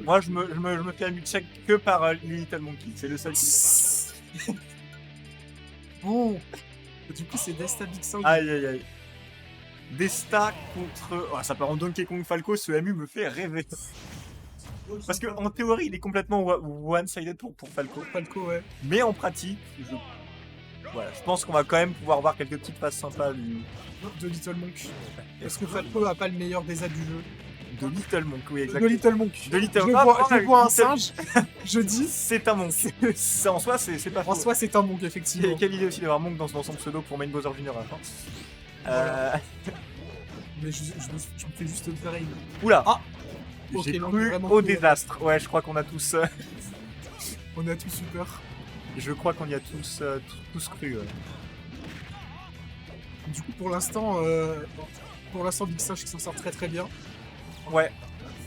Moi, je me fais un check que par Little Monkey. C'est le seul qui me Bon. Du coup, c'est Desta Big Sang. Aïe aïe aïe. Desta contre... Oh, ça part en Donkey Kong Falco, ce MU me fait rêver. Parce qu'en théorie, il est complètement one-sided pour Falco. Falco, ouais. Mais en pratique, voilà, je pense qu'on va quand même pouvoir voir quelques petites phases sympas De Little Monk. Parce que Falco a pas le meilleur des aides du jeu. de Little Monk, oui, De exactement. Little Monk. De Little Je Monk. vois un singe, je dis. C'est un Monk. En soi, c'est pas faux. En soi, c'est un Monk, effectivement. Quelle idée aussi d'avoir Monk dans son pseudo pour Main Bowser Junior à la fin. Voilà. Mais je me fais juste faire une. Oula. Ah. J'ai Ok, cru vraiment au cool. désastre. Ouais, je crois qu'on a tous... On a tous eu peur. Je crois qu'on y a tous cru. Du coup, pour l'instant, Big Singe qui s'en sort très très bien. Ouais.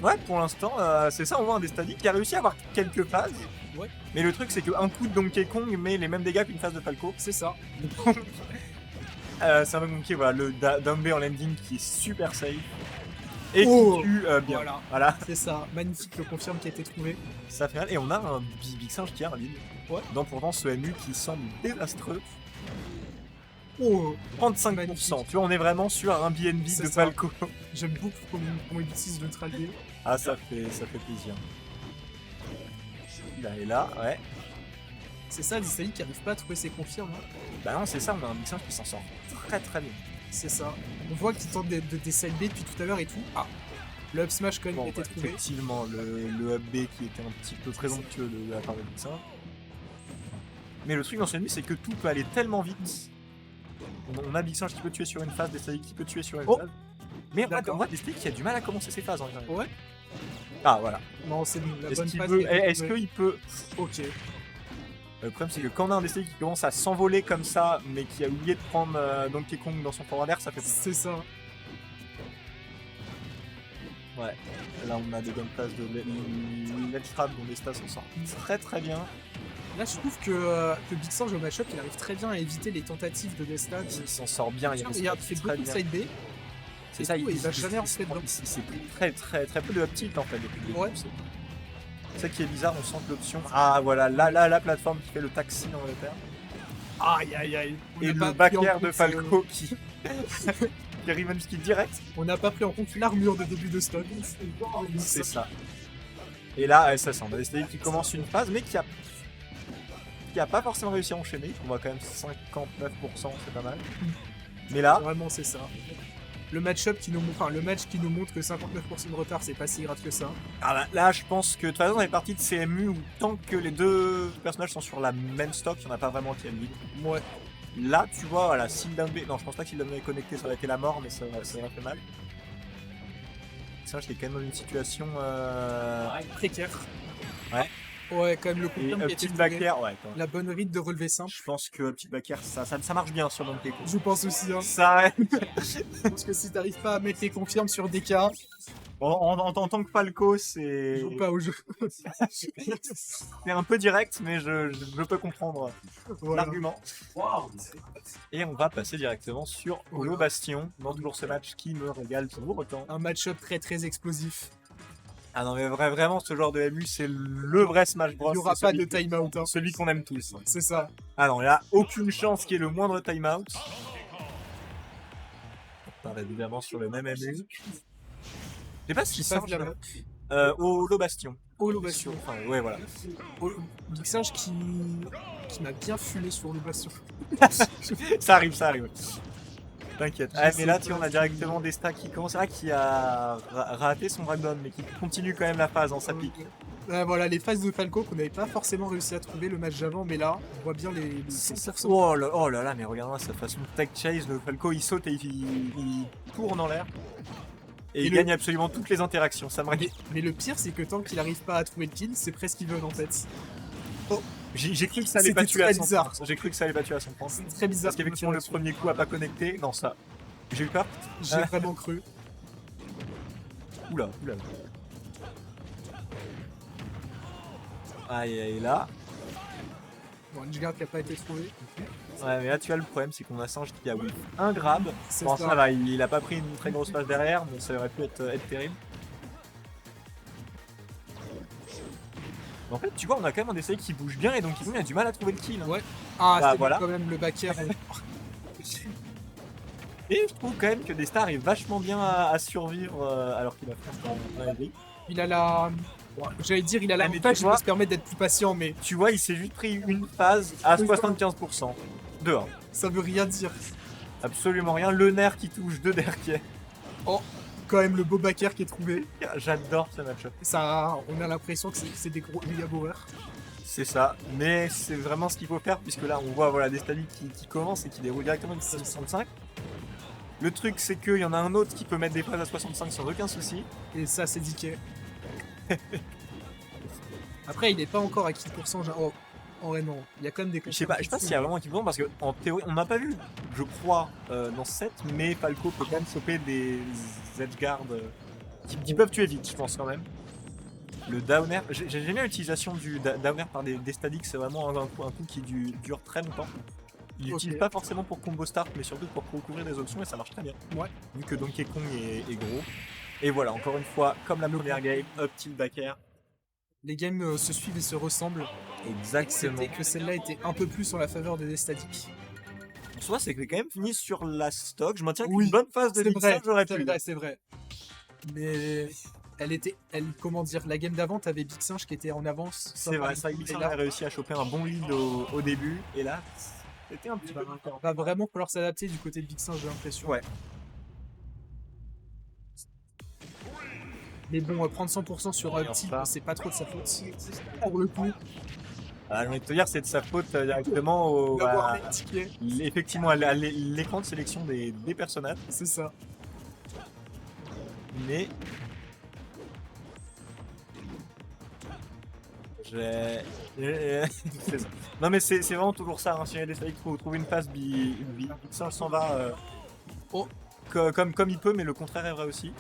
Ouais, pour l'instant, c'est ça, on voit un des stadies qui a réussi à avoir quelques phases. Ouais. Mais le truc, c'est qu'un coup de Donkey Kong met les mêmes dégâts qu'une phase de Falco. C'est ça. C'est un Donkey, voilà, le down B en landing qui est super safe. Et Oh, qui tue bien. Voilà. C'est ça. Magnifique, le confirme qui a été trouvé. Ça fait mal. Et on a un Big Singe qui a un lead. Ouais. Dans pourtant ce MU qui semble désastreux. Oh, 35%. magnifique. Tu vois, on est vraiment sur un BNB C'est de ça. Falco. J'aime beaucoup comment il utilise le trallier. Ah, ça fait plaisir. Là et là, ouais. C'est ça, Disney qui arrive pas à trouver ses confirmes. Hein. Bah non, c'est ça, on a un Big Singe qui s'en sort très très bien. C'est ça. On voit qu'il tente de DSLB depuis tout à l'heure et tout. Ah, le up smash quand même Bon, a été trouvé. effectivement, le up B qui était un petit peu présomptueux de la part de Big Singe. Mais le truc dans ce ennemi, c'est que tout peut aller tellement vite. On a Big Singe qui peut tuer sur une phase, des statiques qui peut tuer sur une phase. Mais on voit des statiques qui a du mal à commencer ses phases en général. Ouais. Ah voilà. Non, c'est la bonne phase. Est-ce qu'il peut... Ok. Le problème, c'est que quand on a un DST qui commence à s'envoler comme ça, mais qui a oublié de prendre Donkey Kong dans son forward air, ça fait peur. C'est ça. Ouais. Là, on a des bonnes places de ledge trap dont les stats s'en sortent très très bien. Là, je trouve que Big Singe au match-up, il arrive très bien à éviter les tentatives de Desta. Il s'en sort bien. Il fait beaucoup de side B. C'est ça, il va jamais rentrer dedans. C'est très peu de up tilt en fait depuis le début. Ouais. C'est ça qui est bizarre, on sent que l'option. Ah voilà, là la plateforme qui fait le taxi dans le terre. Aïe aïe aïe. Et le back air de Falco qui. qui revenge kill direct. On n'a pas pris en compte l'armure de début de stock. C'est ça. Et là, ça sent. On a décidé qui commence une phase, mais qui a pas forcément réussi à enchaîner. On voit quand même 59%, c'est pas mal. Mais là. Vraiment, c'est ça. Le match-up qui nous montre que 59% de retard, c'est pas si grave que ça. Ah là, je pense que de toute façon, dans les parties de CMU où tant que les deux personnages sont sur la même stock, il n'y en a pas vraiment qui aiment lead. Ouais. Là, tu vois, voilà, si le down B... Non, je pense pas que si le down B est connecté, ça aurait été la mort, mais ça aurait fait mal. Ça, j'étais quand même dans une situation... Précaire. Ouais. Ouais, quand même le coup Et qui petit back air, ouais. La bonne ride de relevé simple. Je pense que petit back air, ça marche bien sur Donkey Kong. Je pense aussi. Hein. Ça, Parce que si t'arrives pas à mettre tes confirmes sur DK, en tant que Falco, c'est... joue pas au jeu. C'est un peu direct, mais je peux comprendre Voilà. l'argument. Et on va passer directement sur Holo Bastion, dans toujours ce match qui me régale toujours autant. Un match-up très très explosif. Ah non mais vraiment ce genre de MU c'est le vrai Smash Bros. Il n'y aura pas de time-out. Hein. Celui qu'on aime tous. C'est ça. Ah non, il n'y a aucune chance qu'il y ait le moindre time-out. On parle évidemment sur le même MU. Je sais pas ce qui change là. Holo Bastion. Holo Bastion. Enfin, ouais voilà. Big Singe qui m'a bien fulé sur le bastion. ça arrive. T'inquiète. Ah, mais là, tu vois, on a directement des stacks qui commencent. Ah, qui a raté son ragdown, mais qui continue quand même la phase, ça pique. Voilà, les phases de Falco qu'on n'avait pas forcément réussi à trouver le match d'avant, mais là, on voit bien les 100%. Oh là là, mais regarde sa façon de tech chase. Le Falco, il saute et il tourne en l'air. Et il gagne absolument toutes les interactions, ça me régale. Mais le pire, c'est que tant qu'il n'arrive pas à trouver le kill, c'est presque even en fait. Oh. J'ai cru que ça allait pas tuer à 100%. J'ai cru que ça allait pas tuer à 100%. C'est très bizarre. Parce qu'effectivement, le premier coup a pas connecté. Non, ça. J'ai eu peur. J'ai vraiment cru. Oula. Aïe, là. Bon, Edgeguard qui a pas été trouvé. Ouais, mais là, tu vois, le problème, c'est qu'on a Singe qui a un grab. Bon, ça va, il a pas pris une très grosse phase derrière, donc ça aurait pu être terrible. En fait, tu vois, on a quand même un Destai qui bouge bien et donc il a du mal à trouver le kill. Hein. Ouais. Ah, Bah, c'est voilà. quand même le backer. Et je trouve quand même que Destai arrive vachement bien à survivre alors qu'il a fait un ébrique. Il a la... J'allais dire, il a Ah, mais l'avantage, tu il vois- peut se permettre d'être plus patient, mais Tu vois, il s'est juste pris une phase à 75%. Dehors. ça veut rien dire. Absolument rien. Le nerf qui touche deux derrière. Oh, quand même le beau backer qui est trouvé. J'adore ce match-up. Ça, on a l'impression que c'est des gros méga bowers. C'est ça, mais c'est vraiment ce qu'il faut faire puisque là on voit voilà, des stadies qui commencent et qui déroulent directement jusqu'à 65. Le truc c'est qu'il y en a un autre qui peut mettre des phases à 65 sans aucun souci. Et ça, c'est DK. Après, il n'est pas encore à 15%. En vrai, non. Il y a quand même des Je sais pas s'il y a vraiment un équivalent parce qu'en théorie on n'a pas vu, je crois, dans ce set, mais Falco peut quand même choper des edgeguards qui peuvent tuer vite, je pense quand même. Le downer, j'ai bien l'utilisation du downer par des stadiques, c'est vraiment un coup qui dure très longtemps. Il l'utilise pas forcément pour combo start, mais surtout pour recouvrir des options et ça marche très bien. Ouais. Vu que Donkey Kong est gros. Et voilà, encore une fois, comme la première game, up tilt back air. Les games se suivent et se ressemblent. Exactement. C'était que celle-là était un peu plus en la faveur des stadiques. Soit c'est que j'ai quand même fini sur la stock. Je maintiens qu'une Oui, bonne phase de C'est vrai, mixage j'aurais pu. c'est vrai. Mais comment dire, la game d'avant, t'avais Big Singe qui était en avance. C'est vrai, ça, Et Big Singe là, a réussi à choper un bon lead au début. Et là, c'était un petit peu différent. va vraiment falloir s'adapter du côté de Big Singe, j'ai l'impression. Ouais. Mais bon, prendre 100% sur Ouais, Opti, enfin. c'est pas trop de sa faute. Pour le coup, J'ai envie de te dire, c'est de sa faute directement au. d'avoir les tickets, Effectivement, à l'écran de sélection des personnages. c'est ça. Mais. C'est ça. Non, mais c'est vraiment toujours ça. Hein. Si il y a des stades qui trouvent une passe, Big Singe s'en va Oh. comme il peut, mais le contraire est vrai aussi.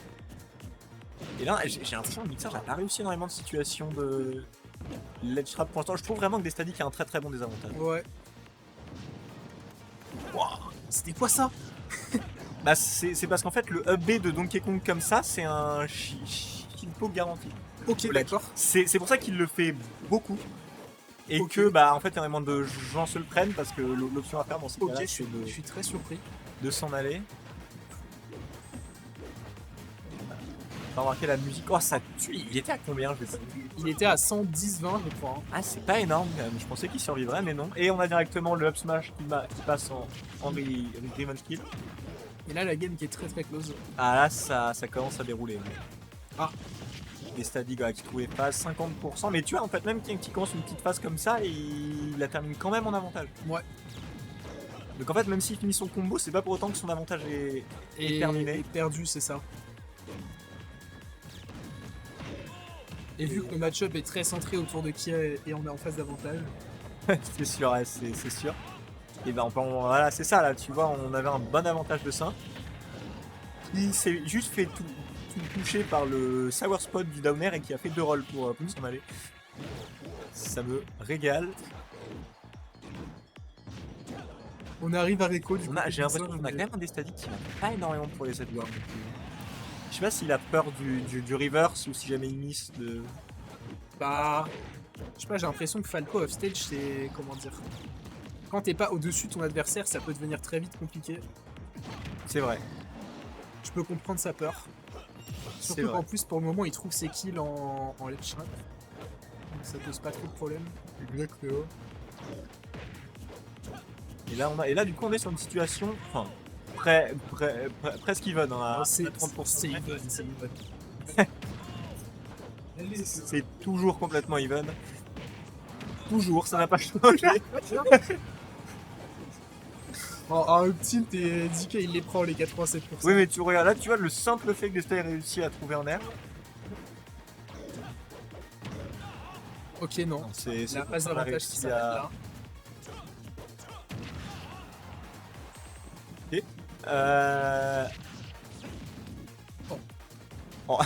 Et là, j'ai l'impression que Big Singe n'a pas réussi énormément de situations de ledge trap pour l'instant. Je trouve vraiment que des stadies qui a un très bon désavantage. Ouais. Wow. C'était quoi ça? Bah, c'est parce qu'en fait, le up B de Donkey Kong comme ça, c'est un shield poke garanti. Ok, Oleg. d'accord. C'est pour ça qu'il le fait beaucoup. Et Ok. que, bah, en fait, énormément de gens se le prennent parce que l'option à faire dans ces Ok, cas-là, je suis très surpris. de s'en aller. On va remarquer la musique. Oh, ça tue. Il était à combien, je sais pas. Il était à 110-20, je crois. Hein. Ah, c'est pas énorme quand même. Je pensais qu'il survivrait, mais non. Et on a directement le up smash qui passe en revenge kill. Et là, la game qui est très close. Ah, là, ça commence à dérouler. Ah. Des stadies qui trouvent les phases 50%. Mais tu vois, en fait, même qui commence une petite phase comme ça, il la termine quand même en avantage. Ouais. Donc en fait, même s'il finit son combo, c'est pas pour autant que son avantage est terminé. Et perdu, c'est ça. Et vu que le match-up est très centré autour de qui est on est en phase d'avantage. C'est sûr, ouais, c'est sûr. Et ben voilà, c'est ça là, tu vois, on avait un bon avantage de ça. Il s'est juste fait tout touché par le sour spot du downer et qui a fait 2 rolls pour s'en aller. Ça me régale. On arrive à Rico du coup. J'ai l'impression qu'on a quand même un des stadies qui va pas énormément pour les set guards. Je sais pas s'il a peur du reverse ou si jamais il miss de. Bah. Je sais pas, j'ai l'impression que Falco offstage, c'est. Comment dire. Quand t'es pas au-dessus de ton adversaire, ça peut devenir très vite compliqué. C'est vrai. Je peux comprendre sa peur. C'est Surtout vrai. qu'en plus, pour le moment, il trouve ses kills en ledge trap. Donc ça pose pas trop de problème. Exactement. Et là, du coup, on est sur une situation. Enfin, presque even. Hein, à C'est 30%. c'est even, c'est even. C'est toujours complètement even. Toujours, ça n'a pas changé. En up tilt et DK il les prend les 87%. Oui, mais tu regardes là, tu vois le simple fait que Destai ait réussi à trouver un air. Ok, non. C'est La phase qu'on a d'avantage qui réussi s'arrête à. là. Ok. Oh. Oh.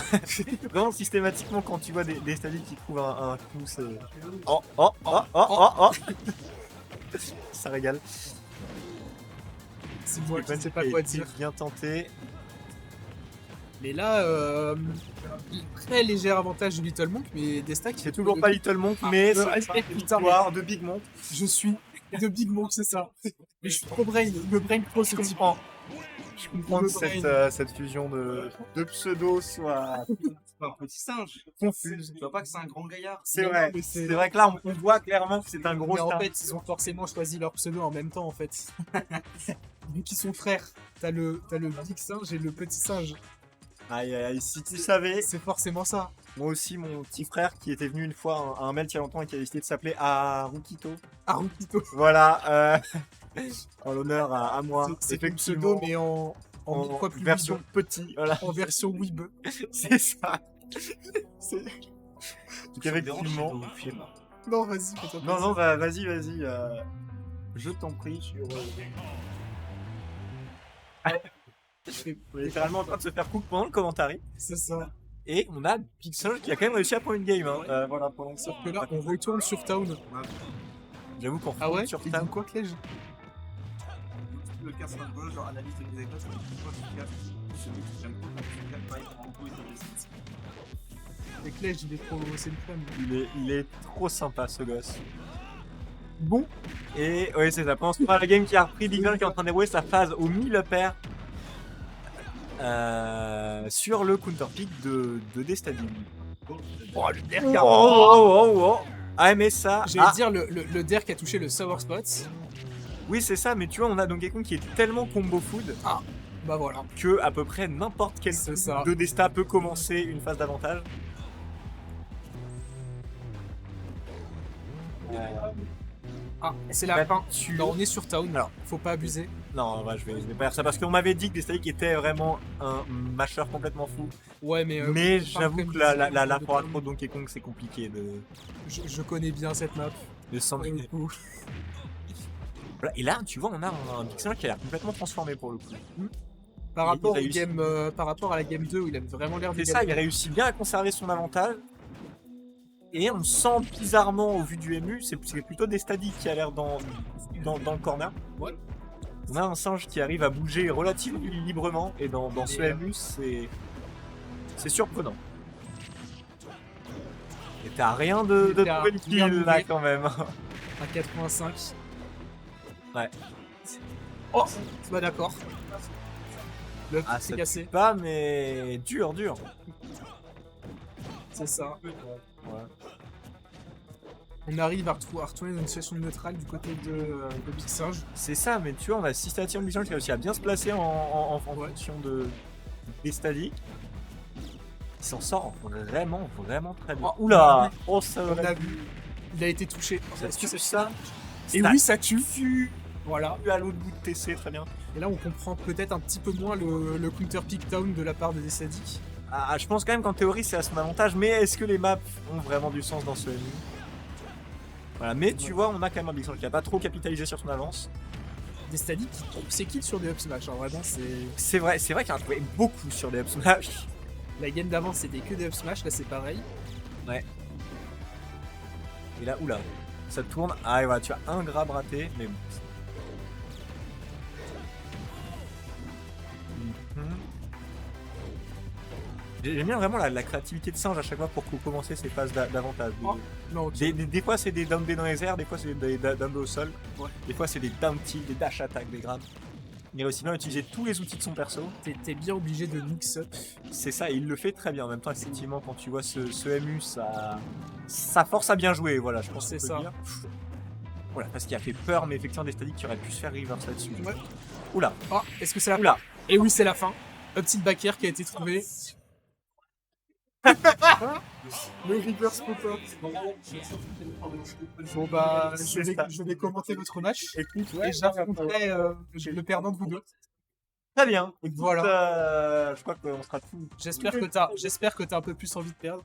Vraiment systématiquement quand tu vois des stadies qui trouvent un coup, c'est. Oh oh oh oh oh oh. Ça régale. C'est moi qui Stephen sais pas a quoi été dire. bien tenté. Mais là, très léger avantage du Little Monk, mais Desta qui C'est toujours pas Little Monk, mais c'est une victoire de Big Monk. Je suis de Big Monk, c'est ça. Mais je suis trop brain, me brain trop ce type. Je comprends que cette fusion de pseudo soit un petit singe. confuse. Tu vois pas que c'est un grand gaillard. C'est Non, vrai, mais c'est- c'est vrai que là on voit clairement que c'est un gros Mais en star. fait, ils ont forcément choisi leur pseudo en même temps, en fait. Vu qu'ils sont frères. T'as le big singe et le petit singe. Aïe aïe aïe, si tu savais. C'est forcément ça. Moi aussi, mon petit frère qui était venu une fois à un mail il y a longtemps et qui a décidé de s'appeler Arukito. Arukito. Voilà, en l'honneur à moi. C'est ton Effectivement, pseudo, mais en mille fois plus version weeb. petit. Voilà, En version weeb. c'est ça. C'est. Donc, Ça me dérange, effectivement. c'est dans le film. Non, vas-y, fais-toi Non, non, plaisir. vas-y. Je t'en prie. On est littéralement en train de se faire cook pendant le commentaire. C'est ça. Et on a Pixel qui a quand même réussi à prendre une game. Hein. Voilà, pendant que ça. Sauf que là, on retourne sur Town. J'avoue qu'on Ah ouais sur Il ta. dit quoi, Clège? Le cas c'est un peu genre analyse de mise à classe, pourquoi ce cas, celui qui j'aime pas, ce cas, pareil, en gros, il te laisse. Mais Clège, il est trop... C'est le crème. Il est trop sympa ce gosse. Bon, et ouais, c'est ça. Pendant ce temps, la game qui a repris, Big Ben qui est en train de dérouler sa phase au 1000 pair sur le counterpick de Destadine. Oh, le derrière. Oh. Ah, mais ça. J'allais dire le der qui a touché le Sour Spot. Oui, c'est ça, mais tu vois, on a Donkey Kong qui est tellement combo food Bah voilà. que à peu près n'importe quel C'est coup ça. de Desta peut commencer une phase d'avantage. Ah, c'est la fin. Tu... Non, on est sur Town. Alors. Faut pas abuser. Non, bah, je vais pas faire ça parce qu'on m'avait dit que Destadic était vraiment un masher complètement fou. Ouais, mais... Mais pas j'avoue comme que la de pour Town. trop Donkey Kong, c'est compliqué de Je connais bien cette map. Pour s'entraîner. le coup. Voilà. Et là, tu vois, on a un Pixel qui a l'air complètement transformé pour le coup. Par Il rapport, réussit. par rapport à la game 2 où il avait vraiment l'air de C'est ça, il gagner. réussit bien à conserver son avantage. Et on sent bizarrement, au vu du MU, c'est plutôt Destadic qui a l'air dans le corner. Ouais. On a un singe qui arrive à bouger relativement librement. Et dans ce MU, c'est surprenant. Et t'as rien de Il a trouver le bien kill là mouillé. quand même. À 85. Ouais. Oh bah d'accord. Le Ah, c'est ça cassé. tue pas, mais dur. C'est ça. Ouais. On arrive à retourner dans une situation neutrale du côté de Big Singe. C'est ça, mais tu vois, on a systématiquement Big Singe qui a réussi à bien se placer en fonction des stadiques. Il s'en sort vraiment très bien. Oh, Oula! Oh, ça On aurait a vu. Il a été touché. Ça Est-ce tue que c'est ça? Et oui, ça tue. Voilà. à l'autre bout de TC, très bien. Et là, on comprend peut-être un petit peu moins le counter pick down de la part de Destadic. Ah, je pense quand même qu'en théorie, c'est à son avantage, mais est-ce que les maps ont vraiment du sens dans ce MU? Voilà, mais tu vois, on a quand même un Big Singe qui a pas trop capitalisé sur son avance. Destadic qui trouve ses kills sur des up smash. Alors vraiment, c'est. C'est vrai qu'il a trouvé beaucoup sur les up smash. La game d'avant, c'était que des up smash. Là, c'est pareil. Et là, oula, ça tourne. Ah, et voilà, tu as un grab raté, mais bon. J'aime bien vraiment la créativité de singe à chaque fois pour commencer ces phases d'avantage. Oh, non, ok. Des fois c'est des down B dans les airs, des fois c'est des down B au sol, Ouais. des fois c'est des down tilt, des dash attack, des grabs. Il a aussi bien utilisé tous les outils de son perso. T'es bien obligé de mix up. C'est ça, et il le fait très bien. En même temps, effectivement, quand tu vois ce MU, ça force à bien jouer. Voilà, je pense que C'est c'est ça. dire. Voilà, parce qu'il a fait peur, mais effectivement, des stadiques qui auraient pu se faire reverse là-dessus. Ouais. Oula, Oh, est-ce que c'est la fin? oula. Et oui, c'est la fin. Un petit backer qui a été trouvé. Le reverse pop-up. Bon bah, je vais commenter votre match. Écoute, Et j'affronterai le perdant de vous deux. très bien. Voilà. Je crois qu'on sera fous. J'espère que t'as un peu plus envie de perdre.